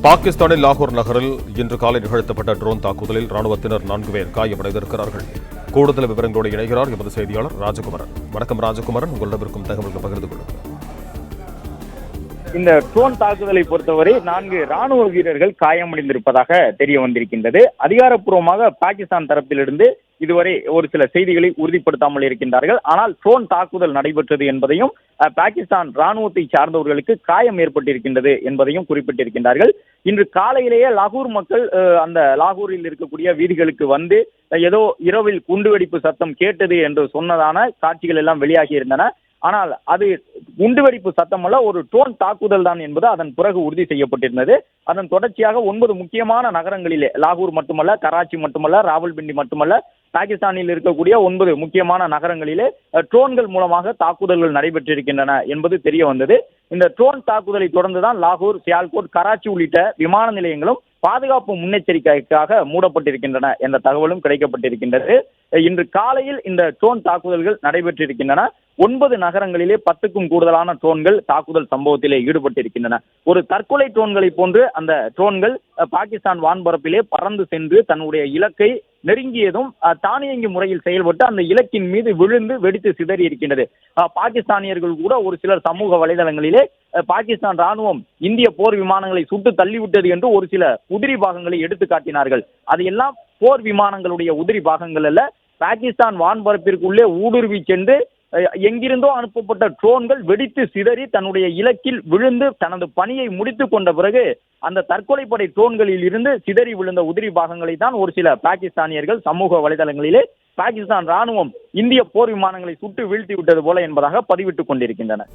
பாகிஸ்தானின் லாகூர் நகரில் இன்று காலை நிகழ்த்தப்பட்ட ட்ரோன் தாக்குதலில் ராணுவத்தினர் 4 பேர் காயமடைந்திருக்கிறார்கள். கூடுதல் விவரங்களோடு இணைகிறார் எமது செய்தியாளர் ராஜகுமரன். வணக்கம் ராஜகுமரன், உங்களிடம் இருக்கும் தகவல்களை பகிர்ந்து கொள்ளுங்கள். இந்த ட்ரோன் தாக்குதலை பொறுத்தவரை 4 ராணுவ வீரர்கள் காயமடைந்திருப்பதாக தெரிய வந்திருக்கின்றது. அதிகாரப்பூர்வமாக பாகிஸ்தான் தரப்பிலிருந்து இதுவரை ஒரு சில செய்திகளை உறுதிப்படுத்தாமல் இருக்கின்றார்கள். ஆனால் ட்ரோன் தாக்குதல் நடைபெற்றது என்பதையும் பாகிஸ்தான் ராணுவத்தை சார்ந்தவர்களுக்கு காயம் ஏற்பட்டிருக்கின்றது என்பதையும் குறிப்பிட்டிருக்கின்றார்கள். இன்று காலையிலேயே லாகூர் மக்கள் அந்த லாகூரில் இருக்கக்கூடிய வீதிகளுக்கு வந்து ஏதோ இரவில் குண்டுவெடிப்பு சத்தம் கேட்டது என்று சொன்னதான காட்சிகள் எல்லாம் வெளியாகி இருந்தன. ஆனால் அது குண்டுவெடிப்பு சத்தம் அல்ல, ஒரு ட்ரோன் தாக்குதல் தான் என்பது அதன் பிறகு உறுதி செய்யப்பட்டிருந்தது. அதன் தொடர்ச்சியாக 9 முக்கியமான நகரங்களிலே, லாகூர் மட்டுமல்ல, கராச்சி மட்டுமல்ல, ராவல்பிண்டி மட்டுமல்ல, பாகிஸ்தானில் இருக்கக்கூடிய 9 முக்கியமான நகரங்களிலே ட்ரோன்கள் மூலமாக தாக்குதல்கள் நடைபெற்றிருக்கின்றன என்பது தெரிய வந்தது. இந்த ட்ரோன் தாக்குதலை தொடர்ந்துதான் லாகூர், சியால்கோட், கராச்சி உள்ளிட்ட விமான நிலையங்களும் பாதுகாப்பு முன்னெச்சரிக்கைக்காக மூடப்பட்டிருக்கின்றன என்ற தகவலும் கிடைக்கப்பட்டிருக்கின்றது. இன்று காலையில் இந்த ட்ரோன் தாக்குதல்கள் நடைபெற்றிருக்கின்றன. 9 நகரங்களிலே 10க்கும் கூடுதலான ட்ரோன்கள் தாக்குதல் சம்பவத்திலே ஈடுபட்டிருக்கின்றன. ஒரு தற்கொலை ட்ரோன்களை போன்று அந்த ட்ரோன்கள் பாகிஸ்தான் வான்பரப்பிலே பறந்து சென்று தன்னுடைய இலக்கை நெருங்கியதும் தானியங்கி முறையில் செயல்பட்டு அந்த இலக்கின் மீது விழுந்து வெடித்து சிதறி இருக்கின்றது. பாகிஸ்தானியர்கள் கூட ஒரு சிலர் சமூக வலைதளங்களிலே பாகிஸ்தான் ராணுவம் இந்திய போர் விமானங்களை சுட்டு தள்ளிவிட்டது என்று ஒரு சில உதிரி பாகங்களை எடுத்து காட்டினார்கள். அதையெல்லாம் போர் விமானங்களுடைய உதிரி பாகங்கள் அல்ல, பாகிஸ்தான் வான்பரப்பிற்குள்ளே ஊடுருவி சென்று எங்கிருந்தோ அனுப்பப்பட்ட ட்ரோன்கள் வெடித்து சிதறி தன்னுடைய இலக்கில் விழுந்து தனது பணியை முடித்துக் கொண்ட பிறகு அந்த தற்கொலைப்படை ட்ரோன்களில் இருந்து சிதறி விழுந்த உதிரி பாகங்களை தான் ஒரு சில பாகிஸ்தானியர்கள் சமூக வலைதளங்களிலே பாகிஸ்தான் ராணுவம் இந்திய போர் விமானங்களை சுட்டு வீழ்த்தி விட்டது போல என்பதாக பதிவிட்டுக் கொண்டிருக்கின்றனர்.